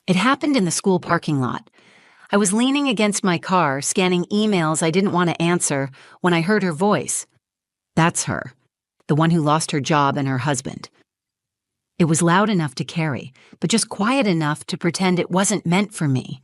It happened in the school parking lot. I was leaning against my car, scanning emails I didn't want to answer, when I heard her voice. That's her, the one who lost her job and her husband. It was loud enough to carry, but just quiet enough to pretend it wasn't meant for me.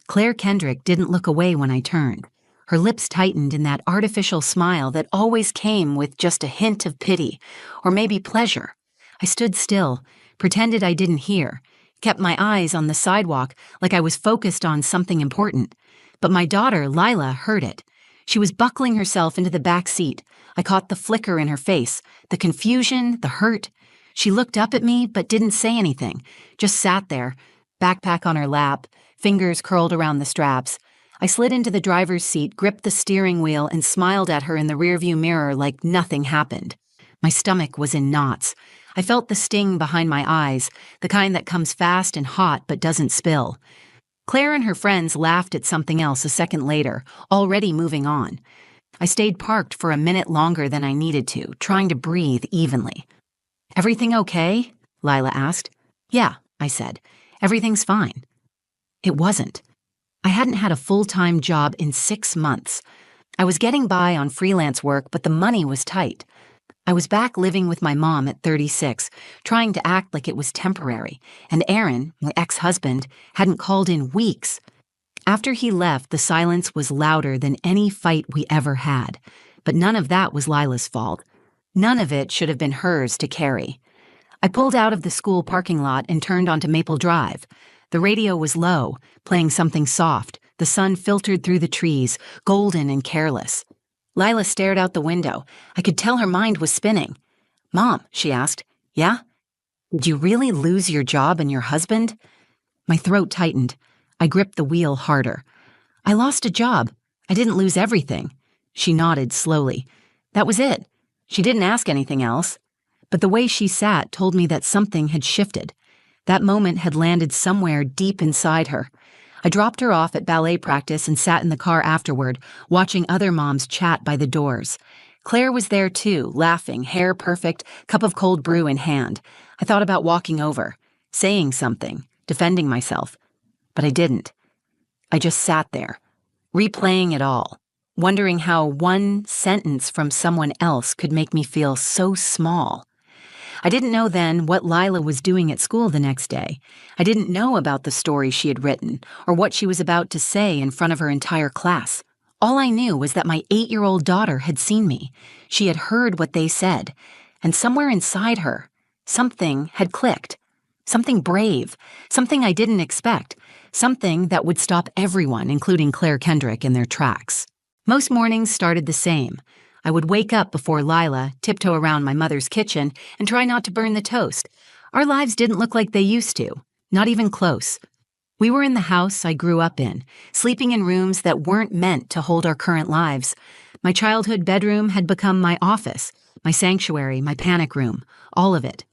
Claire Kendrick didn't look away when I turned. Her lips tightened in that artificial smile that always came with just a hint of pity, or maybe pleasure. I stood still, pretended I didn't hear, kept my eyes on the sidewalk like I was focused on something important. But my daughter, Lila, heard it. She was buckling herself into the back seat. I caught the flicker in her face, the confusion, the hurt. She looked up at me but didn't say anything, just sat there, backpack on her lap, fingers curled around the straps. I slid into the driver's seat, gripped the steering wheel, and smiled at her in the rearview mirror like nothing happened. My stomach was in knots. I felt the sting behind my eyes, the kind that comes fast and hot but doesn't spill. Claire and her friends laughed at something else a second later, already moving on. I stayed parked for a minute longer than I needed to, trying to breathe evenly. "Everything okay?" Lila asked. "Yeah," I said. "Everything's fine." It wasn't. I hadn't had a full-time job in 6 months. I was getting by on freelance work, but the money was tight. I was back living with my mom at 36, trying to act like it was temporary, and Aaron, my ex-husband, hadn't called in weeks. After he left, the silence was louder than any fight we ever had, but none of that was Lila's fault. None of it should have been hers to carry. I pulled out of the school parking lot and turned onto Maple Drive. The radio was low, playing something soft. The sun filtered through the trees, golden and careless. Lila stared out the window. I could tell her mind was spinning. "Mom," she asked. "Yeah? Did you really lose your job and your husband?" My throat tightened. I gripped the wheel harder. "I lost a job. I didn't lose everything." She nodded slowly. That was it. She didn't ask anything else. But the way she sat told me that something had shifted. That moment had landed somewhere deep inside her. I dropped her off at ballet practice and sat in the car afterward, watching other moms chat by the doors. Claire was there too, laughing, hair perfect, cup of cold brew in hand. I thought about walking over, saying something, defending myself. But I didn't. I just sat there, replaying it all, wondering how one sentence from someone else could make me feel so small. I didn't know then what Lila was doing at school the next day. I didn't know about the story she had written or what she was about to say in front of her entire class. All I knew was that my 8-year-old daughter had seen me. She had heard what they said. And somewhere inside her, something had clicked. Something brave. Something I didn't expect. Something that would stop everyone, including Claire Kendrick, in their tracks. Most mornings started the same. I would wake up before Lila, tiptoe around my mother's kitchen, and try not to burn the toast. Our lives didn't look like they used to, not even close. We were in the house I grew up in, sleeping in rooms that weren't meant to hold our current lives. My childhood bedroom had become my office, my sanctuary, my panic room, all of it.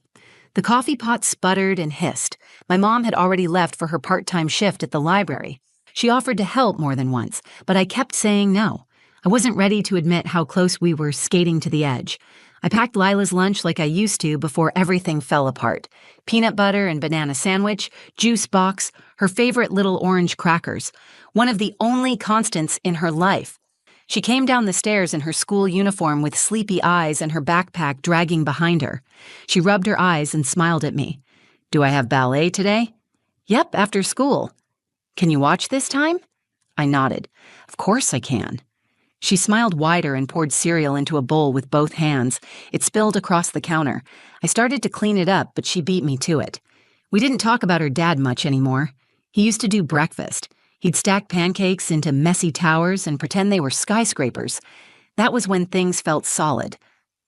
The coffee pot sputtered and hissed. My mom had already left for her part-time shift at the library. She offered to help more than once, but I kept saying no. I wasn't ready to admit how close we were skating to the edge. I packed Lila's lunch like I used to before everything fell apart. Peanut butter and banana sandwich, juice box, her favorite little orange crackers. One of the only constants in her life. She came down the stairs in her school uniform with sleepy eyes and her backpack dragging behind her. She rubbed her eyes and smiled at me. "Do I have ballet today?" "Yep, after school." "Can you watch this time?" I nodded. "Of course I can." She smiled wider and poured cereal into a bowl with both hands. It spilled across the counter. I started to clean it up, but she beat me to it. We didn't talk about her dad much anymore. He used to do breakfast. He'd stack pancakes into messy towers and pretend they were skyscrapers. That was when things felt solid.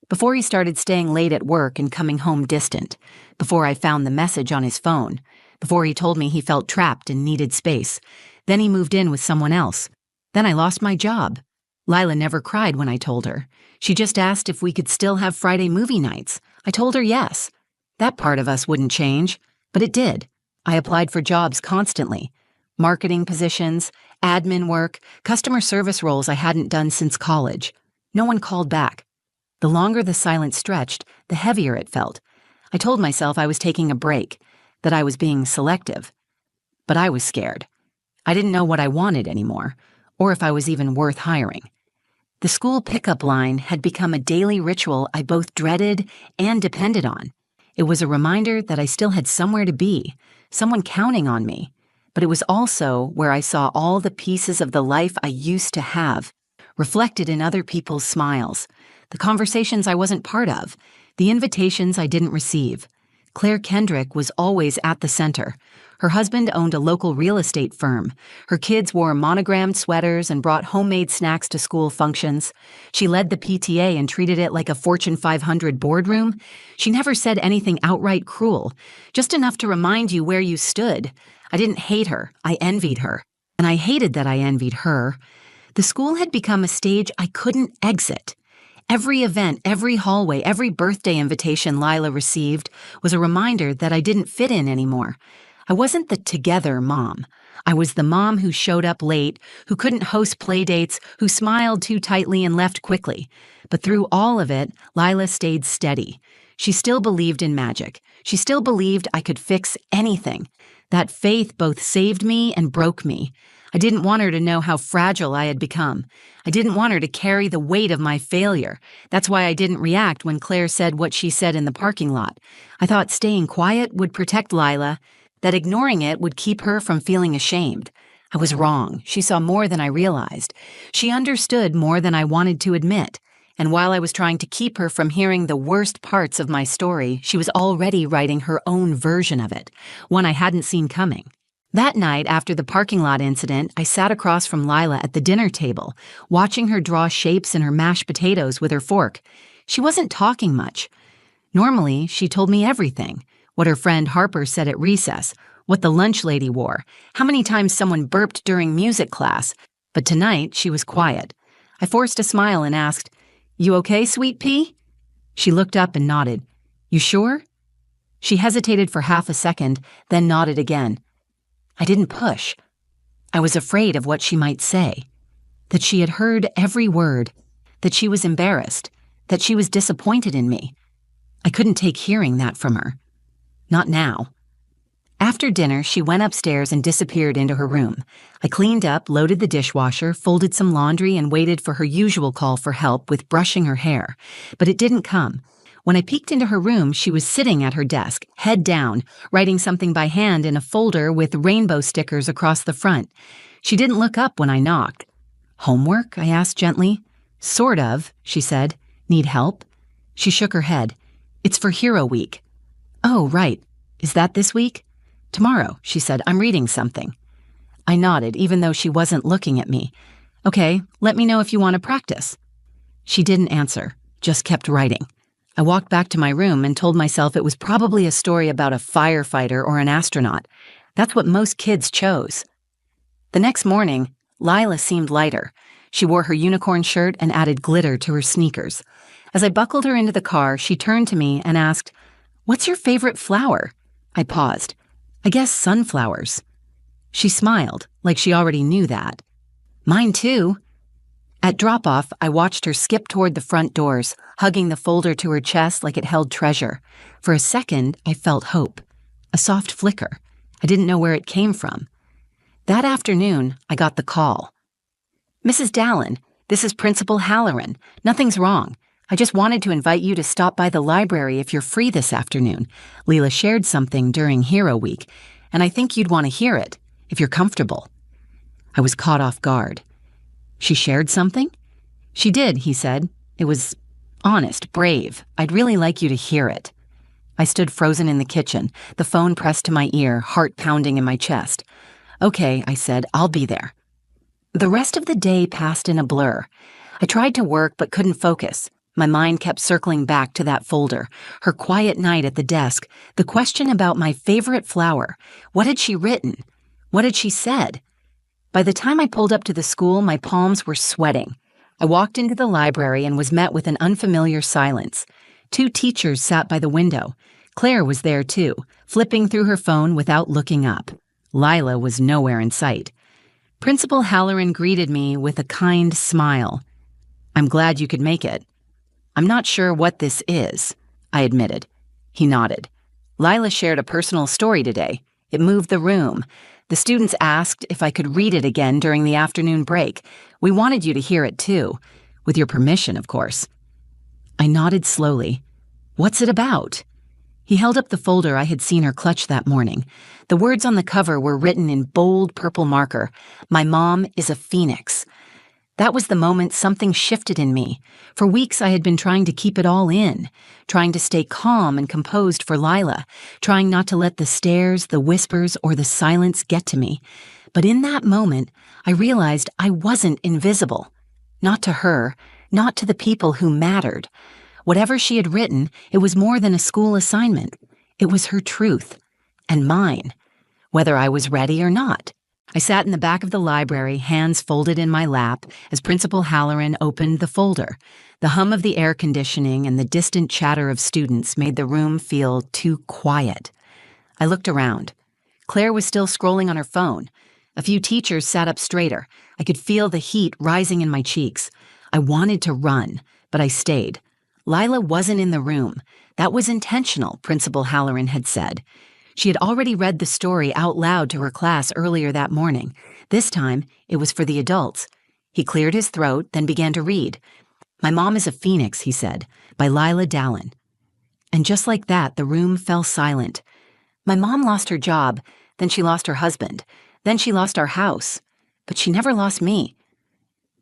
Before he started staying late at work and coming home distant. Before I found the message on his phone. Before he told me he felt trapped and needed space. Then he moved in with someone else. Then I lost my job. Lila never cried when I told her. She just asked if we could still have Friday movie nights. I told her yes. That part of us wouldn't change, but it did. I applied for jobs constantly. Marketing positions, admin work, customer service roles I hadn't done since college. No one called back. The longer the silence stretched, the heavier it felt. I told myself I was taking a break, that I was being selective. but I was scared. I didn't know what I wanted anymore, or if I was even worth hiring. The school pickup line had become a daily ritual I both dreaded and depended on. It was a reminder that I still had somewhere to be, someone counting on me, but it was also where I saw all the pieces of the life I used to have, reflected in other people's smiles, the conversations I wasn't part of, the invitations I didn't receive. Claire Kendrick was always at the center. Her husband owned a local real estate firm. Her kids wore monogrammed sweaters and brought homemade snacks to school functions. She led the PTA and treated it like a Fortune 500 boardroom. She never said anything outright cruel, just enough to remind you where you stood. I didn't hate her. I envied her. And I hated that I envied her. The school had become a stage I couldn't exit. Every event, every hallway, every birthday invitation Lila received was a reminder that I didn't fit in anymore. I wasn't the together mom. I was the mom who showed up late, who couldn't host play dates, who smiled too tightly and left quickly. But through all of it, Lila stayed steady. She still believed in magic. She still believed I could fix anything. That faith both saved me and broke me. I didn't want her to know how fragile I had become. I didn't want her to carry the weight of my failure. That's why I didn't react when Claire said what she said in the parking lot. I thought staying quiet would protect Lila, that ignoring it would keep her from feeling ashamed. I was wrong. She saw more than I realized. She understood more than I wanted to admit. And while I was trying to keep her from hearing the worst parts of my story, she was already writing her own version of it, one I hadn't seen coming. That night, after the parking lot incident, I sat across from Lila at the dinner table, watching her draw shapes in her mashed potatoes with her fork. She wasn't talking much. Normally, she told me everything. What her friend Harper said at recess, what the lunch lady wore, how many times someone burped during music class. But tonight, she was quiet. I forced a smile and asked, "You okay, sweet pea?" She looked up and nodded. "You sure?" She hesitated for half a second, then nodded again. I didn't push. I was afraid of what she might say, that she had heard every word, that she was embarrassed, that she was disappointed in me. I couldn't take hearing that from her. Not now. After dinner, she went upstairs and disappeared into her room. I cleaned up, loaded the dishwasher, folded some laundry, and waited for her usual call for help with brushing her hair. But it didn't come. When I peeked into her room, she was sitting at her desk, head down, writing something by hand in a folder with rainbow stickers across the front. She didn't look up when I knocked. "Homework?" I asked gently. "Sort of," she said. "Need help?" She shook her head. "It's for Hero Week." "Oh, right. Is that this week?" "Tomorrow," she said. "I'm reading something." I nodded, even though she wasn't looking at me. "Okay, let me know if you want to practice." She didn't answer, just kept writing. I walked back to my room and told myself it was probably a story about a firefighter or an astronaut. That's what most kids chose. The next morning, Lila seemed lighter. She wore her unicorn shirt and added glitter to her sneakers. As I buckled her into the car, she turned to me and asked, "What's your favorite flower?" I paused. "I guess sunflowers." She smiled, like she already knew that. "Mine too." At drop-off, I watched her skip toward the front doors, hugging the folder to her chest like it held treasure. For a second, I felt hope. A soft flicker. I didn't know where it came from. That afternoon, I got the call. "Mrs. Dallin, this is Principal Halloran. Nothing's wrong. I just wanted to invite you to stop by the library if you're free this afternoon. Leela shared something during Hero Week, and I think you'd want to hear it, if you're comfortable." I was caught off guard. "She shared something?" "She did," he said. "It was honest, brave. I'd really like you to hear it." I stood frozen in the kitchen, the phone pressed to my ear, heart pounding in my chest. "Okay," I said, "I'll be there." The rest of the day passed in a blur. I tried to work but couldn't focus. My mind kept circling back to that folder, her quiet night at the desk, the question about my favorite flower. What had she written? What had she said? By the time I pulled up to the school, my palms were sweating. I walked into the library and was met with an unfamiliar silence. 2 teachers sat by the window. Claire was there too, flipping through her phone without looking up. Lila was nowhere in sight. Principal Halloran greeted me with a kind smile. "I'm glad you could make it." "I'm not sure what this is," I admitted. He nodded. "Lila shared a personal story today. It moved the room. The students asked if I could read it again during the afternoon break. We wanted you to hear it too. With your permission, of course. I nodded slowly. What's it about? He held up the folder I had seen her clutch that morning. The words on the cover were written in bold purple marker. My mom is a phoenix. That was the moment something shifted in me. For weeks I had been trying to keep it all in, trying to stay calm and composed for Lila, trying not to let the stares, the whispers, or the silence get to me. But in that moment, I realized I wasn't invisible. Not to her, not to the people who mattered. Whatever she had written, it was more than a school assignment. It was her truth. And mine. Whether I was ready or not. I sat in the back of the library, hands folded in my lap, as Principal Halloran opened the folder. The hum of the air conditioning and the distant chatter of students made the room feel too quiet. I looked around. Claire was still scrolling on her phone. A few teachers sat up straighter. I could feel the heat rising in my cheeks. I wanted to run, but I stayed. Lila wasn't in the room. That was intentional, Principal Halloran had said. She had already read the story out loud to her class earlier that morning. This time, it was for the adults. He cleared his throat, then began to read. My Mom is a Phoenix, he said, by Lila Dallin. And just like that, the room fell silent. My mom lost her job, then she lost her husband, then she lost our house. But she never lost me.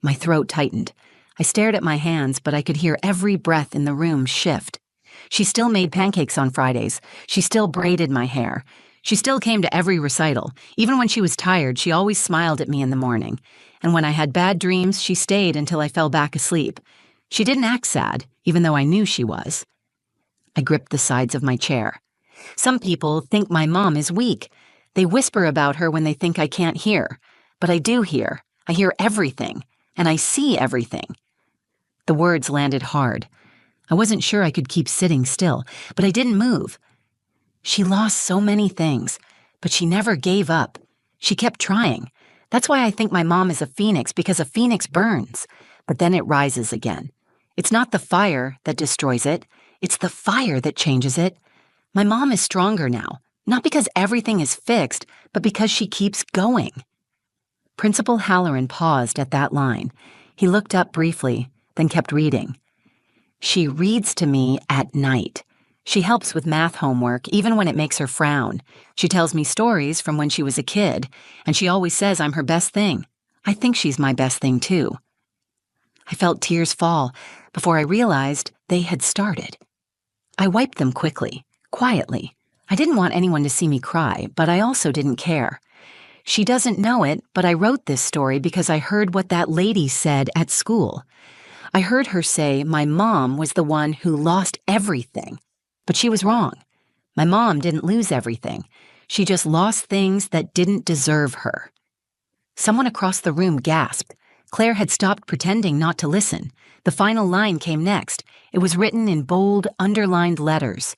My throat tightened. I stared at my hands, but I could hear every breath in the room shift. She still made pancakes on Fridays. She still braided my hair. She still came to every recital. Even when she was tired, she always smiled at me in the morning. And when I had bad dreams, she stayed until I fell back asleep. She didn't act sad, even though I knew she was. I gripped the sides of my chair. Some people think my mom is weak. They whisper about her when they think I can't hear. But I do hear. I hear everything. And I see everything. The words landed hard. I wasn't sure I could keep sitting still, but I didn't move. She lost so many things, but she never gave up. She kept trying. That's why I think my mom is a phoenix, because a phoenix burns, but then it rises again. It's not the fire that destroys it. It's the fire that changes it. My mom is stronger now, not because everything is fixed, but because she keeps going. Principal Halloran paused at that line. He looked up briefly, then kept reading. She reads to me at night. She helps with math homework, even when it makes her frown. She tells me stories from when she was a kid, and she always says I'm her best thing. I think she's my best thing, too. I felt tears fall before I realized they had started. I wiped them quickly, quietly. I didn't want anyone to see me cry, but I also didn't care. She doesn't know it, but I wrote this story because I heard what that lady said at school. I heard her say my mom was the one who lost everything. But she was wrong. My mom didn't lose everything. She just lost things that didn't deserve her. Someone across the room gasped. Claire had stopped pretending not to listen. The final line came next. It was written in bold, underlined letters.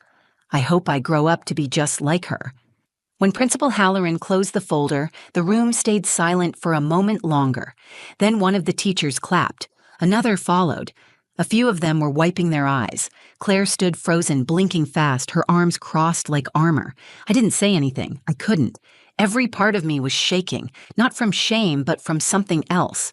I hope I grow up to be just like her. When Principal Halloran closed the folder, the room stayed silent for a moment longer. Then one of the teachers clapped. Another followed. A few of them were wiping their eyes. Claire stood frozen, blinking fast, her arms crossed like armor. I didn't say anything. I couldn't. Every part of me was shaking, not from shame, but from something else.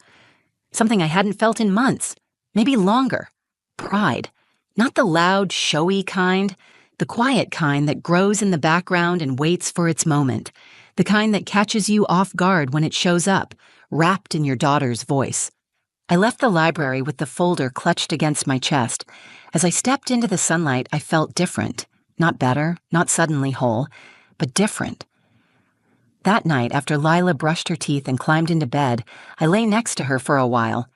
Something I hadn't felt in months, maybe longer. Pride. Not the loud, showy kind, the quiet kind that grows in the background and waits for its moment. The kind that catches you off guard when it shows up, wrapped in your daughter's voice. I left the library with the folder clutched against my chest. As I stepped into the sunlight, I felt different. Not better, not suddenly whole, but different. That night, after Lila brushed her teeth and climbed into bed, I lay next to her for a while.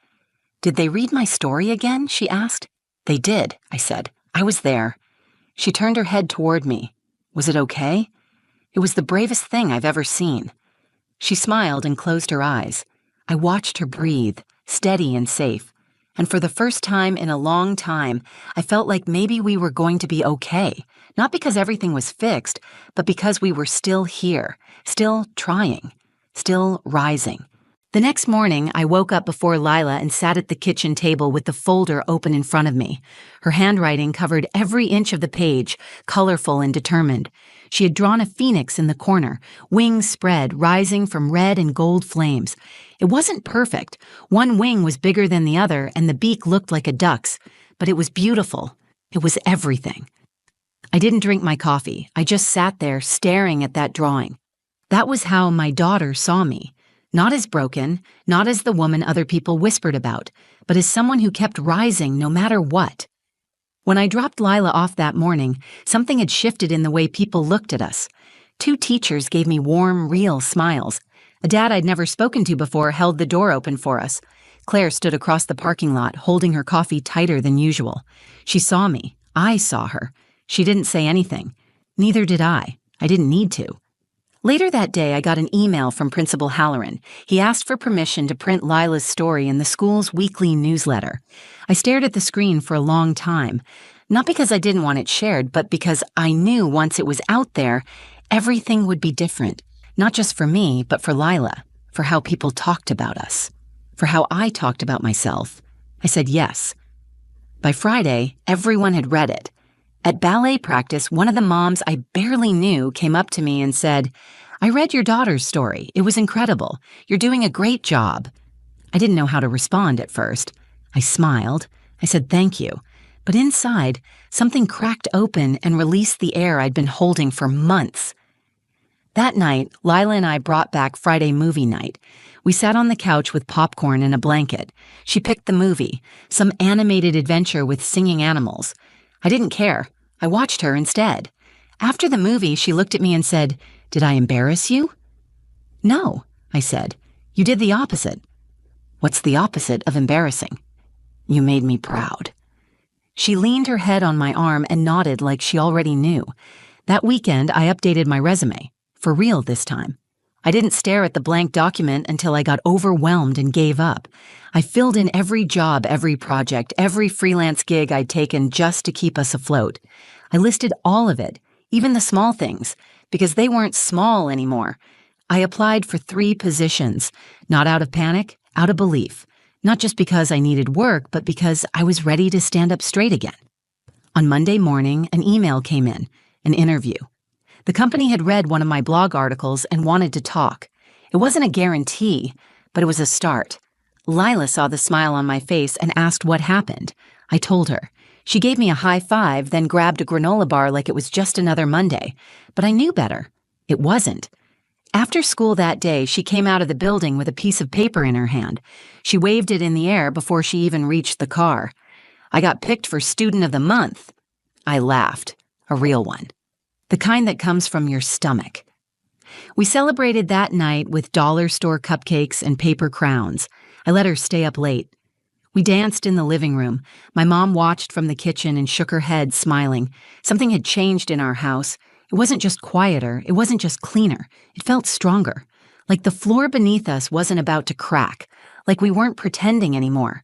"Did they read my story again?" she asked. "They did," I said. "I was there." She turned her head toward me. Was it okay? It was the bravest thing I've ever seen. She smiled and closed her eyes. I watched her breathe, steady and safe. And for the first time in a long time, I felt like maybe we were going to be okay. Not because everything was fixed, but because we were still here, still trying, still rising. The next morning, I woke up before Lila and sat at the kitchen table with the folder open in front of me. Her handwriting covered every inch of the page, colorful and determined. She had drawn a phoenix in the corner, wings spread, rising from red and gold flames. It wasn't perfect. One wing was bigger than the other, and the beak looked like a duck's. But it was beautiful. It was everything. I didn't drink my coffee. I just sat there staring at that drawing. That was how my daughter saw me. Not as broken, not as the woman other people whispered about, but as someone who kept rising no matter what. When I dropped Lila off that morning, something had shifted in the way people looked at us. 2 teachers gave me warm, real smiles. A dad I'd never spoken to before held the door open for us. Claire stood across the parking lot, holding her coffee tighter than usual. She saw me. I saw her. She didn't say anything. Neither did I. I didn't need to. Later that day, I got an email from Principal Halloran. He asked for permission to print Lila's story in the school's weekly newsletter. I stared at the screen for a long time, not because I didn't want it shared, but because I knew once it was out there, everything would be different, not just for me, but for Lila, for how people talked about us, for how I talked about myself. I said yes. By Friday, everyone had read it. At ballet practice, one of the moms I barely knew came up to me and said, "I read your daughter's story. It was incredible. You're doing a great job." I didn't know how to respond at first. I smiled. I said thank you. But inside, something cracked open and released the air I'd been holding for months. That night, Lila and I brought back Friday movie night. We sat on the couch with popcorn and a blanket. She picked the movie, some animated adventure with singing animals. I didn't care. I watched her instead. After the movie, she looked at me and said, "Did I embarrass you?" "No," I said. "You did the opposite." "What's the opposite of embarrassing?" "You made me proud." She leaned her head on my arm and nodded like she already knew. That weekend, I updated my resume. For real this time. I didn't stare at the blank document until I got overwhelmed and gave up. I filled in every job, every project, every freelance gig I'd taken just to keep us afloat. I listed all of it, even the small things, because they weren't small anymore. I applied for 3 positions, not out of panic, out of belief. Not just because I needed work, but because I was ready to stand up straight again. On Monday morning, an email came in, an interview. The company had read one of my blog articles and wanted to talk. It wasn't a guarantee, but it was a start. Lila saw the smile on my face and asked what happened. I told her. She gave me a high five, then grabbed a granola bar like it was just another Monday. But I knew better. It wasn't. After school that day, she came out of the building with a piece of paper in her hand. She waved it in the air before she even reached the car. "I got picked for Student of the Month." I laughed. A real one. The kind that comes from your stomach. We celebrated that night with dollar store cupcakes and paper crowns. I let her stay up late. We danced in the living room. My mom watched from the kitchen and shook her head, smiling. Something had changed in our house. It wasn't just quieter. It wasn't just cleaner. It felt stronger. Like the floor beneath us wasn't about to crack. Like we weren't pretending anymore.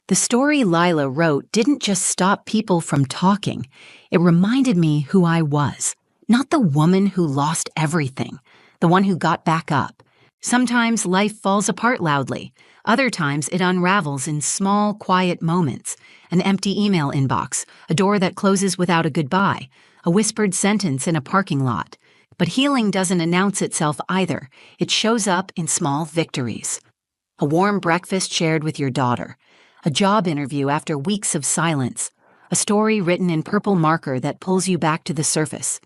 The story Lila wrote didn't just stop people from talking. It reminded me who I was. Not the woman who lost everything. The one who got back up. Sometimes life falls apart loudly. Other times it unravels in small, quiet moments. An empty email inbox, a door that closes without a goodbye, a whispered sentence in a parking lot. But healing doesn't announce itself either. It shows up in small victories. A warm breakfast shared with your daughter. A job interview after weeks of silence. A story written in purple marker that pulls you back to the surface.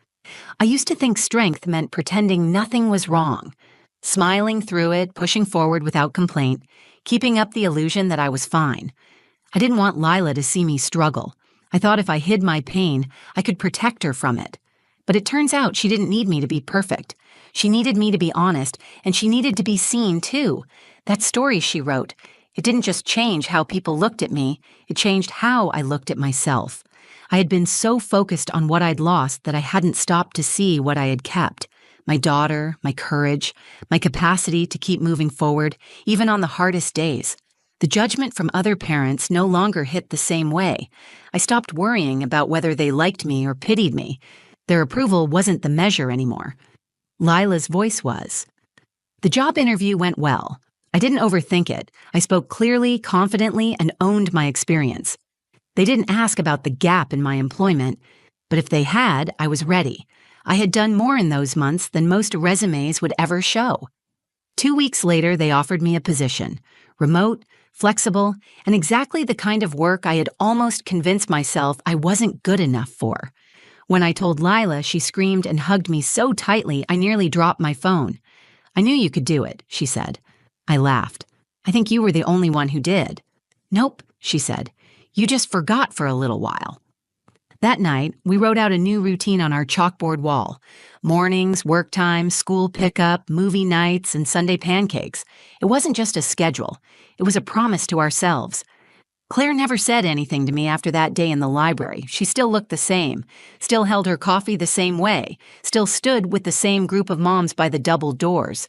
I used to think strength meant pretending nothing was wrong. Smiling through it, pushing forward without complaint, keeping up the illusion that I was fine. I didn't want Lila to see me struggle. I thought if I hid my pain, I could protect her from it. But it turns out she didn't need me to be perfect. She needed me to be honest, and she needed to be seen too. That story she wrote, it didn't just change how people looked at me, it changed how I looked at myself. I had been so focused on what I'd lost that I hadn't stopped to see what I had kept. My daughter, my courage, my capacity to keep moving forward, even on the hardest days. The judgment from other parents no longer hit the same way. I stopped worrying about whether they liked me or pitied me. Their approval wasn't the measure anymore. Lila's voice was. The job interview went well. I didn't overthink it. I spoke clearly, confidently, and owned my experience. They didn't ask about the gap in my employment, but if they had, I was ready. I had done more in those months than most resumes would ever show. 2 weeks later, they offered me a position, remote, flexible, and exactly the kind of work I had almost convinced myself I wasn't good enough for. When I told Lila, she screamed and hugged me so tightly I nearly dropped my phone. "I knew you could do it," she said. I laughed. "I think you were the only one who did." "Nope," she said. "You just forgot for a little while." That night, we wrote out a new routine on our chalkboard wall. Mornings, work time, school pickup, movie nights, and Sunday pancakes. It wasn't just a schedule. It was a promise to ourselves. Claire never said anything to me after that day in the library. She still looked the same, still held her coffee the same way, still stood with the same group of moms by the double doors.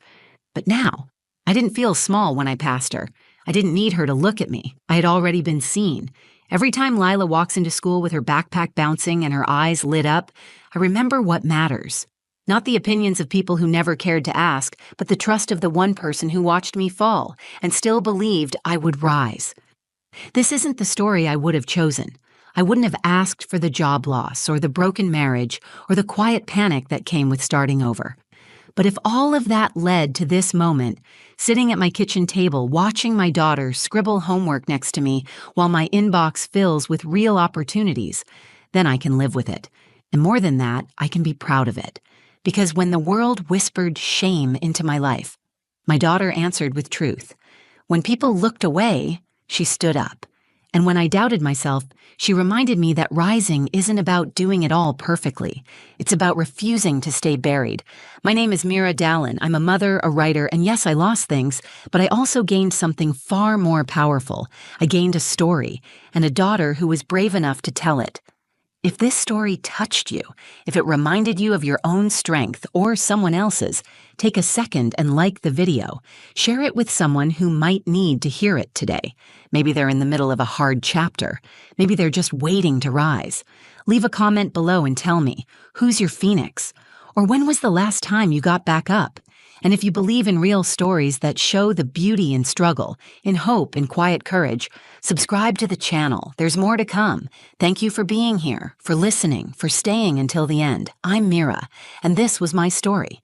But now, I didn't feel small when I passed her. I didn't need her to look at me. I had already been seen. Every time Lila walks into school with her backpack bouncing and her eyes lit up, I remember what matters. Not the opinions of people who never cared to ask, but the trust of the one person who watched me fall and still believed I would rise. This isn't the story I would have chosen. I wouldn't have asked for the job loss or the broken marriage or the quiet panic that came with starting over. But if all of that led to this moment, sitting at my kitchen table watching my daughter scribble homework next to me while my inbox fills with real opportunities, then I can live with it. And more than that, I can be proud of it. Because when the world whispered shame into my life, my daughter answered with truth. When people looked away, she stood up. And when I doubted myself, she reminded me that rising isn't about doing it all perfectly. It's about refusing to stay buried. My name is Mira Dallin. I'm a mother, a writer, and yes, I lost things, but I also gained something far more powerful. I gained a story, and a daughter who was brave enough to tell it. If this story touched you, if it reminded you of your own strength or someone else's, take a second and like the video. Share it with someone who might need to hear it today. Maybe they're in the middle of a hard chapter. Maybe they're just waiting to rise. Leave a comment below and tell me, who's your phoenix? Or when was the last time you got back up? And if you believe in real stories that show the beauty in struggle, in hope and quiet courage, subscribe to the channel. There's more to come. Thank you for being here, for listening, for staying until the end. I'm Mira, and this was my story.